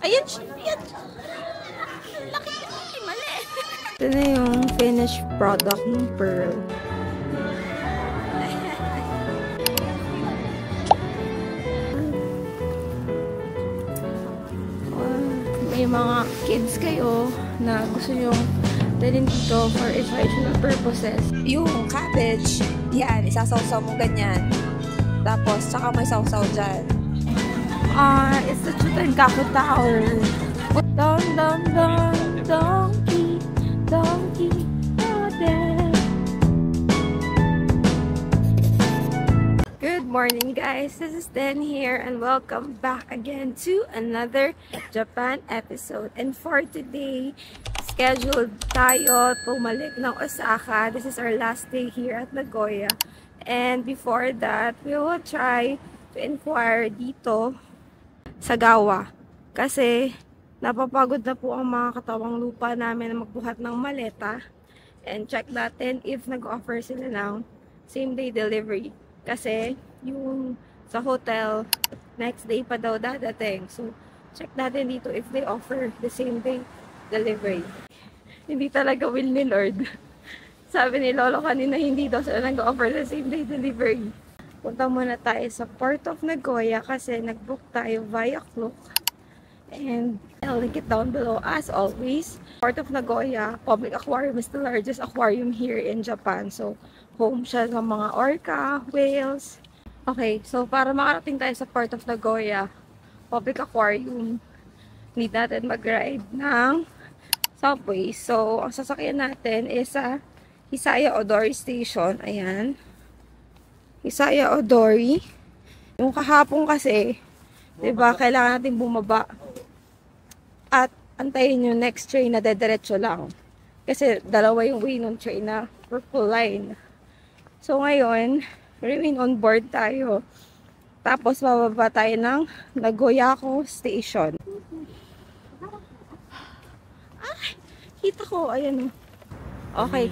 Ayan siya. Ayan. Laki. Mali. Ito na yung finished product ng Pearl. May mga kids kayo na gusto yung dalhin dito for educational purposes. Yung cabbage, yan, isasawsaw mo ganyan. Tapos, saka may sawsaw dyan. It's the Chutangaku Tower. Dong, dong, dong, donkey, donkey, Good morning, guys. This is Den here, and welcome back again to another Japan episode. And for today, scheduled tayo pumalik ng Osaka. This is our last day here at Nagoya. And before that, we will try to inquire dito sa Gawa. Kasi napapagod na po ang mga katawang lupa namin na magbuhat ng maleta. And check natin if nag-offer sila ng same-day delivery. Kasi yung sa hotel, next day pa daw dadating. So, check natin dito if they offer the same-day delivery. Hindi talaga will ni Lord. Sabi ni Lolo kanina, hindi daw sila nag-offer the same-day delivery. Punta muna tayo sa Port of Nagoya kasi nag-book tayo via Klook. And I'll link it down below as always. Port of Nagoya Public Aquarium is the largest aquarium here in Japan. So, home siya ng mga orca, whales. Okay, so para makarating tayo sa Port of Nagoya Public Aquarium, need natin mag-ride ng subway. So, ang sasakyan natin is sa Hisaya Odori Station. Ayan. Hisaya Odori. Yung kahapon kasi, diba, kailangan natin bumaba at antayin yung next train na dediretso lang. Kasi dalawa yung way ng train na purple line. So ngayon, remain on board tayo. Tapos bababa tayo ng Nagoyako Station. Ay, kita ko. Ayan. Okay.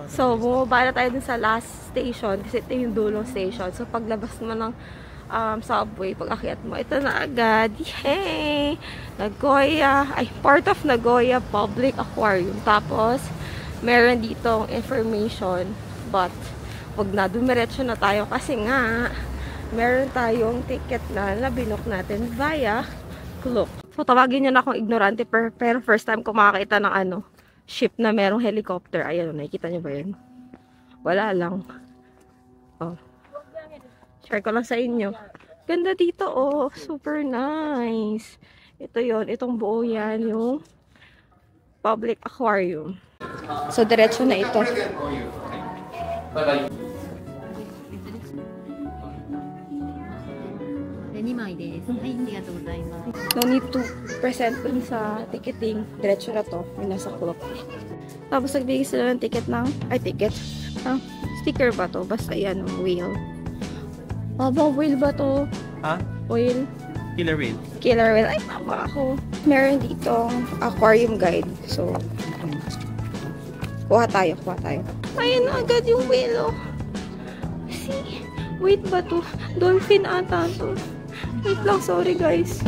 So, bumaba na tayo dun sa last station. Kasi ito yung dulong station. So, paglabas mo ng subway, pag akyat mo, ito na agad. Yay! Nagoya, ay, Port of Nagoya Public Aquarium. Tapos, meron ditong information. But, wag na, dumiretso na tayo kasi nga, meron tayong ticket na binok natin via Klook. So, tawagin niyo na akong ignorante, pero first time ko makakita ng ship na merong helicopter. Ayan, nakikita niyo ba yun? Wala lang. Oh. Share ko lang sa inyo. Ganda dito, oh. Super nice. Ito yon, itong buo yan, yung public aquarium. So, diretso na ito. No need to present dun sa ticketing. Diretso na to. May nasa Klook. Tapos nagbigay sila ng ticket ng, sticker ba to? Basta yan, whale. Whale ba to? Ha? Whale? Killer whale. Killer whale. Ay, tama ako. Meron dito aquarium guide. So, kuha tayo. Ayun na agad yung whale, oh. See? Wait ba to? Dolphin ata to. Wait lang, sorry guys.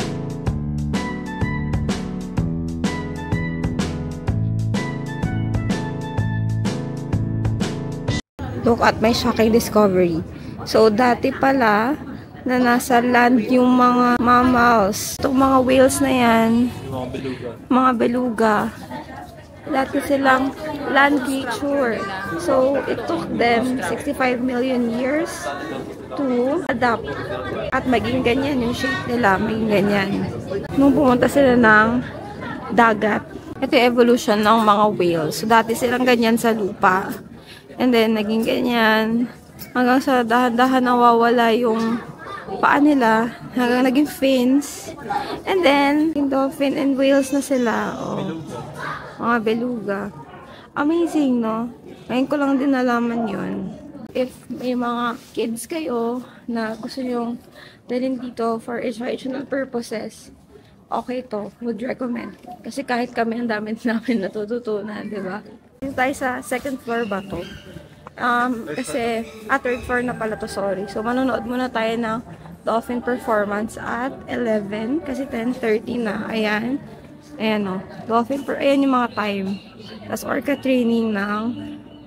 Look at my shocking discovery. So, dati pala, na nasa land yung mga mammals. Itong mga whales na yan. Mga beluga. Mga beluga. Dati silang land creature. So, it took them 65 million years to adapt. At maging ganyan yung shape nila. Maging ganyan. Nung pumunta sila ng dagat. Ito yung evolution ng mga whales. So, dati silang ganyan sa lupa. And then, naging ganyan. Hanggang sa dahan-dahan nawawala yung paa nila. Hanggang naging fins. And then, yung dolphin and whales na sila. Oh. Mga beluga. Amazing, no? Ngayon ko lang din nalaman yun. If may mga kids kayo na gusto nyong dalhin dito for educational purposes, okay to. Would recommend. Kasi kahit kami, ang dami namin natututunan, di ba? Dito tayo sa second floor ba to? Kasi, third floor na pala to, sorry. So, manonood muna tayo ng dolphin performance at 11 kasi 10:30 na. Ayan. Ayan o. Ayan yung mga time. Tapos orca training ng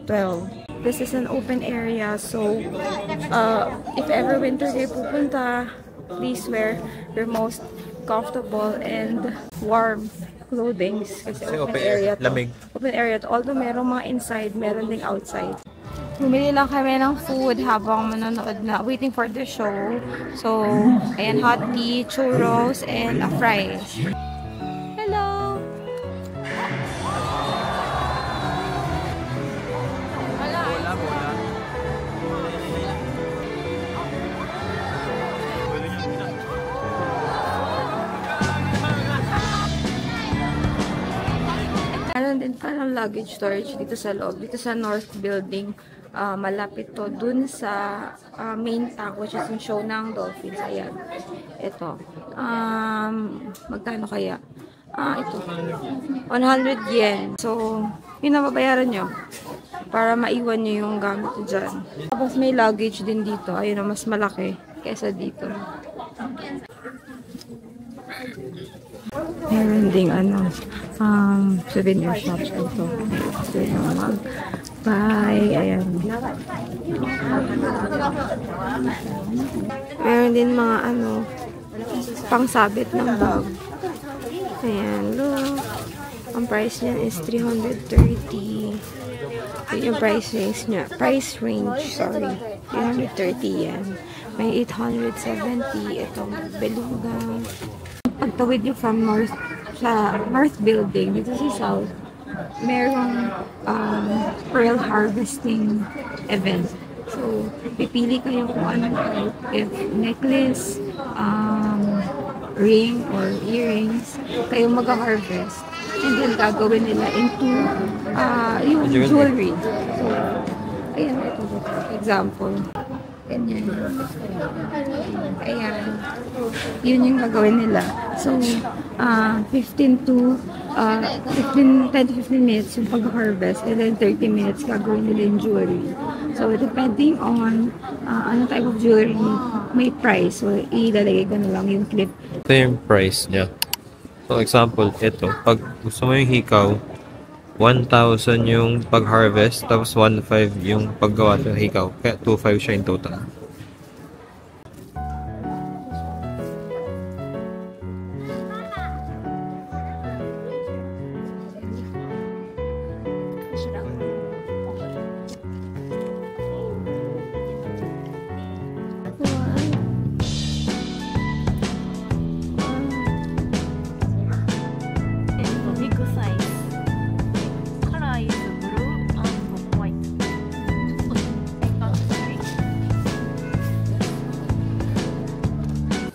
12. This is an open area. So, if ever winter kayo pupunta, please wear your most comfortable and warm clothing. Kasi open area to. Lamig. Open area to. Although meron mga inside, meron ding outside. Bumili lang kami ng food habang manonood na, waiting for the show. So, ayan, hot tea, churros, and a fries. Hello! Meron din parang luggage storage dito sa loob, dito sa North Building. Malapit to dun sa main tank, which is yung show ng dolphins. Ayan. Ito. Magkano kaya? Ito. 100 yen. So, yun na babayaran nyo. Para maiwan nyo yung gamit dyan. Tapos may luggage din dito. Ayun na, mas malaki kesa dito. Meron ding souvenir shops ito. Gusto nyo mag-buy. Ayan. Meron din mga pangsabit ng bag. Ayan, look. Ang price niya is 330. Yun yung price range, sorry. 330 yan. May 870. Itong beluga. Pagtawid nyo from North Building, dito sa South, merong pearl harvesting event. So, pipili kayo kung ano type. If necklace, ring, or earrings, kayo mag-harvest. And then, gagawin nila into yung jewelry. So, ayan, ito. Example. Ganyan. Ayan. Yun yung gagawin nila. So, 10 to 15 minutes yung pag-harvest. And then, 30 minutes gagawin nila yung jewelry. So, depending on ano type of jewelry, may price. So, ilalagay ko na lang yung clip. Ito yung price niya. So, example, ito. Pag gusto mo yung hikaw, 1,000 yung pag-harvest, tapos 1,500 yung paggawa ng hikaw. Kaya 2,500 siya in total.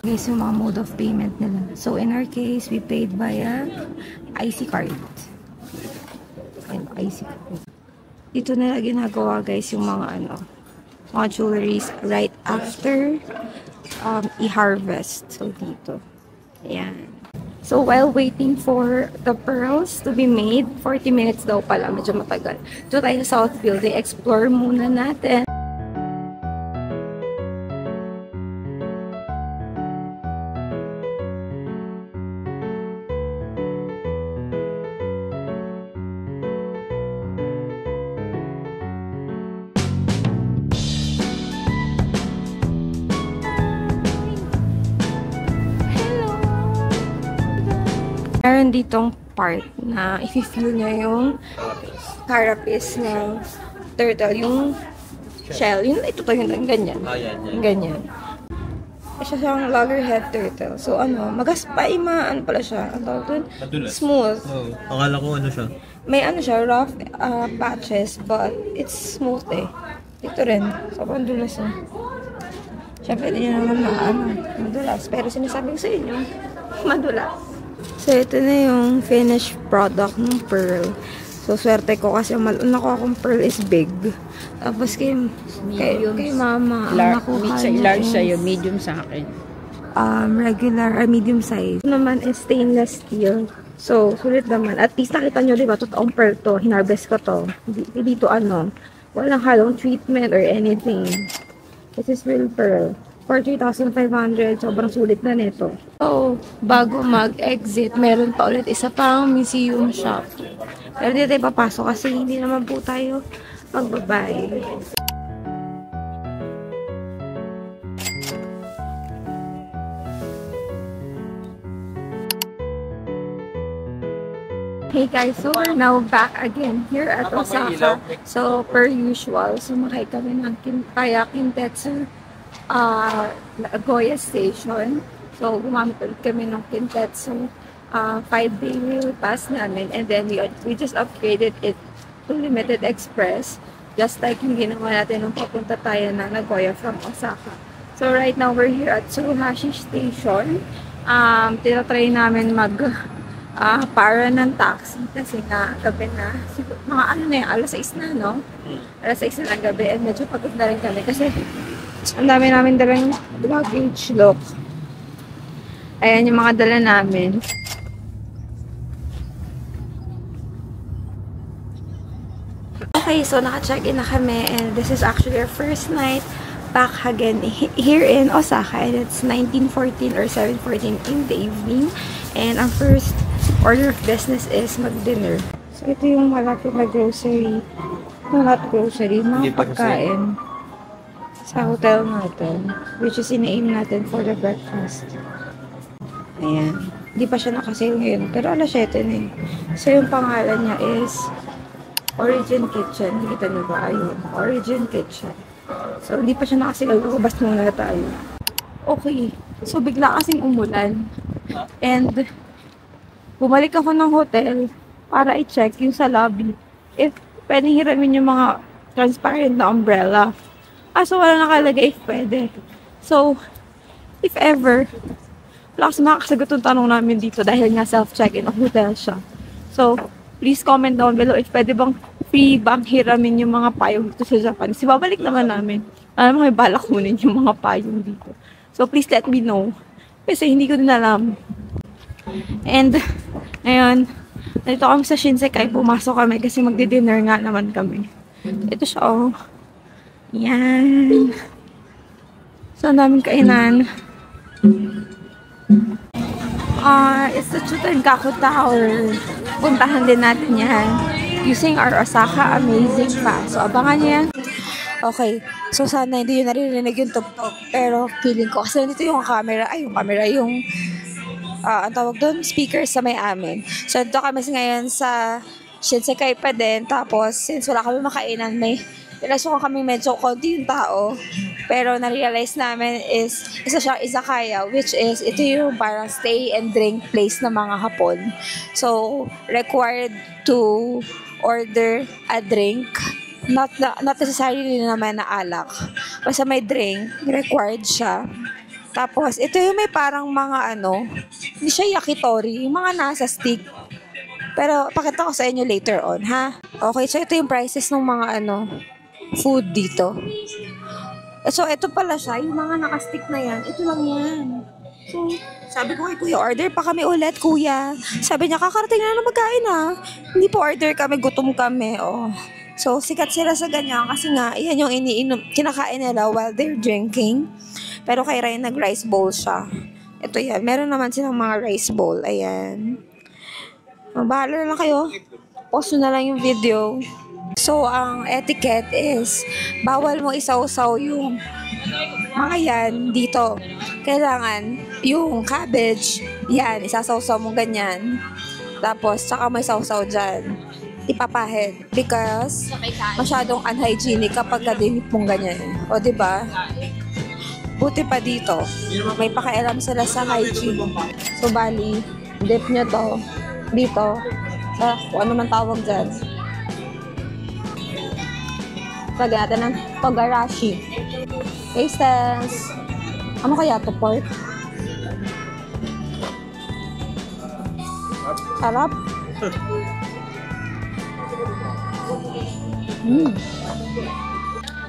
Guys, yung mga mode of payment nila. So, in our case, we paid via IC card. And IC card. Dito nila ginagawa, guys, yung mga mga jewelries right after i-harvest. So, dito. Ayan. So, while waiting for the pearls to be made, 40 minutes daw pala, medyo matagal. Dito tayo sa South Building, explore muna natin. Meron ditong part na i-feel niya yung carapace ng turtle, yung shell. Yun, ito to, yung ganyan. Yung ganyan. Siya siyang loggerhead turtle. So, magaspa, pala siya. Ang tawag dun? Smooth. Oh, akala ko siya. May siya, rough patches, but it's smooth eh. Ito rin. Sobrang dulas eh. Siyempre, hindi nyo naman madulas. Pero sinasabi ko sa inyo, madulas. So, ito na yung finished product ng pearl. So, swerte ko kasi yung nakuha kong pearl is big. Tapos kay mama, large sa'yo, medium sa akin. Regular, medium size. Ito naman is stainless steel. So, sulit naman. At least nakita nyo, diba, totoong pearl to. Hinarvest ko to. Dito, walang halong treatment or anything. This is real pearl. for 3,500. Sobrang sulit na nito. So, bago mag-exit, meron pa ulit isa pang museum shop. Pero dito tayo papasok kasi hindi naman po tayo magbabayad. Hey guys, so we're now back again here at Osaka. So, per usual, sumakay kami ng kaya Kintetsu Nagoya Station. So, gumamit ulit kami ng Kintetsu 5-day rail pass namin. And then, we just upgraded it to Limited Express. Just like yung ginawa natin nung papunta tayo ng Nagoya from Osaka. So, right now, we're here at Tsuruhashi Station. Tinatry namin para ng taxi kasi nga gabi na. Mga ano na yung alas 6 na, no? Alas 6 na ng gabi and medyo pagod na rin kami kasi ang dami namin dalang luggage, look. Ayan yung mga dala namin. Okay, so naka-check-in na kami and this is actually our first night back again here in Osaka and it's 19:14 or 7:14 in the evening and ang first order of business is mag-dinner. So ito yung malapit na grocery. Not grocery, mga pagkain sa hotel natin which is ina-aim natin for the breakfast. Ayan. Hindi pa siya nakasale ngayon pero alas 7 na eh. So yung pangalan niya is Origin Kitchen. Nakita niyo ba? Ayun. Origin Kitchen. So, hindi pa siya nakasigaw. Lumabas muna tayo. Okay. So, bigla kasing umulan. And, bumalik ako ng hotel para i-check yung sa lobby if pwedeng hiramin yung mga transparent na umbrella. So, wala nakalagay if pwede. So, if ever, wala kasi makakasagot yung tanong namin dito dahil nga self-check-in ang hotel siya. So, please comment down below if pwede bang free bang hiramin yung mga payong dito sa Japan. Kasi babalik naman namin. Alam mo, may balak kunin yung mga payong dito. So, please let me know. Kasi hindi ko din alam. And, ngayon, nandito kami sa Shinsekai. Pumasok kami kasi magdi-dinner nga naman kami. Ito siya, oh. Yan. So, ang daming kainan. It's the Chutengaku Tower. Puntahan din natin yan. Using our Osaka Amazing Pass. So, abangan niyo yan. Okay. So, sana hindi yun naririnig yung tugtog. Pero, feeling ko. Kasi nandito yung camera. Ay, yung camera. Yung, ang tawag doon, speakers sa may amin. So, nandito kami ngayon sa Shinsekai pa din. Tapos, since wala kami makainan, may pinasukan kami medyo konti yung tao. Pero, na-realize namin is, isa siyang izakaya, which is, ito yung parang stay and drink place ng mga Hapon. So, required to order a drink. Not necessarily naman na alak. Basta may drink, required siya. Tapos, ito yung may parang mga hindi siya yakitori, yung mga nasa stick. Pero, pakita ko sa inyo later on, ha? Okay, so ito yung prices ng mga food dito. So, ito pala siya, yung mga naka-stick na yan, ito lang yan. So, sabi ko kay Kuya, order pa kami ulit, Kuya. Sabi niya, kakarating na magkain ha. Hindi po order kami, gutom kami, oh. So, sikat sila sa ganyan kasi nga, yan yung kinakain nila while they're drinking. Pero kay Ryan, nag-rice bowl siya. Ito yan, meron naman silang mga rice bowl, ayan. Bahala na lang kayo. Post na lang yung video. So, ang etiquette is, bawal mo isaw-saw yung mga yan dito. Kailangan, yung cabbage, yan, isasaw-saw mo ganyan. Tapos, saka may saw-saw dyan. Ipapahid. Because, masyadong unhygienic kapag kadinip mong ganyan. O, diba? Buti pa dito. May pakialam sila sa hygiene. So, bali, dip nyo to dito. Sa, kung ano man tawag dyan. Lagyan natin ng togarashi. Tastes. Ano kaya to, pork? Sarap.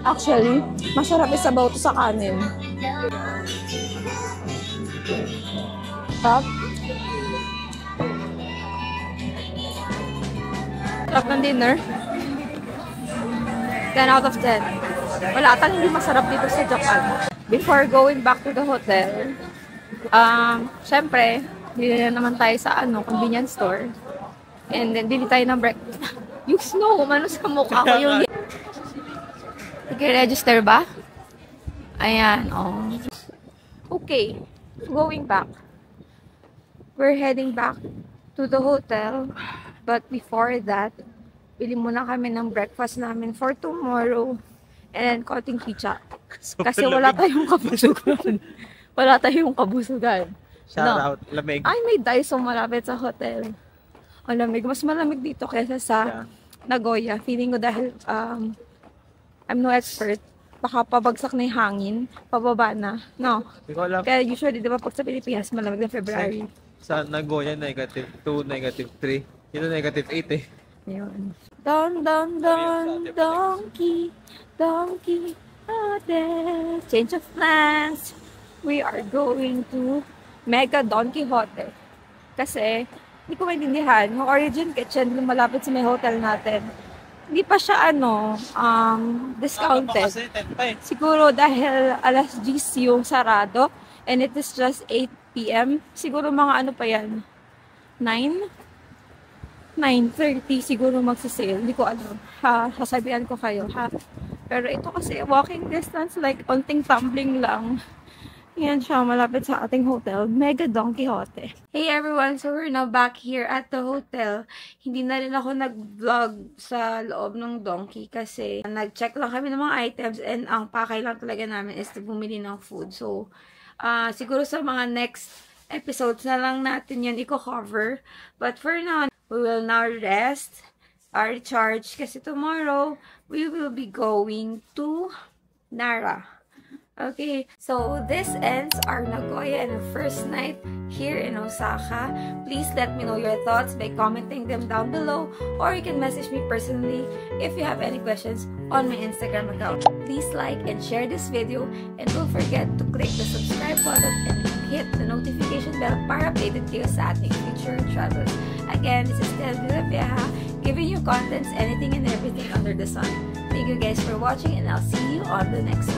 Actually, masarap isabaw to sa kanin. Sarap. Sarap ng dinner. 10 out of 10. Wala tayong hindi masarap dito sa Japan. before going back to the hotel, syempre, bili na naman tayo sa convenience store. And then, bili tayo ng breakfast. Yung snow, umano sa mukha ko yung... Nag-register ba? Ayan, oh. Okay, going back. We're heading back to the hotel. But before that, bili muna kami ng breakfast namin for tomorrow. And then, konting pizza. Kasi wala tayong kabusugan. Wala tayong kabusugan. Shout out, lamig. Ay, may Daiso malapit sa hotel. Ang lamig. Mas malamig dito kaysa sa Nagoya. Feeling ko dahil I'm no expert. Baka pabagsak na yung hangin. Pababa na. No. Kaya usually, di ba, pag sa Pilipinas, malamig na February. Sa Nagoya, negative 2, negative 3. Yun negative 8 eh. Ayun. Donkey, change of plans. We are going to Mega Don Quixote. Kasi, hindi ko maintindihan, yung Origin Kitchen, yung malapit sa may hotel natin, hindi pa siya, discounted. Siguro dahil alas 10 yung sarado, and it is just 8 p.m. Siguro mga pa yan, 9:30 siguro magsisale. Hindi ko alam. Sasabihan ko kayo, ha? Pero ito kasi walking distance, like, onting tumbling lang. Yan siya, malapit sa ating hotel, Mega Don Quixote. Hey everyone! So we're now back here at the hotel. Hindi na rin ako nag-vlog sa loob ng Donkey kasi nag-check lang kami ng mga items and ang pakay lang talaga namin is bumili ng food. So, siguro sa mga next episodes na lang natin yan i-cover. But for now, we will now rest, recharge, kasi tomorrow, we will be going to Nara. Okay, so this ends our Nagoya and our first night here in Osaka. Please let me know your thoughts by commenting them down below, or you can message me personally if you have any questions on my Instagram account. Please like and share this video, and don't forget to click the subscribe button and hit the notification bell para updated kayo sa ating future travels. Again, this is Del Villavieja, giving you contents, anything and everything under the sun. Thank you guys for watching, and I'll see you on the next one.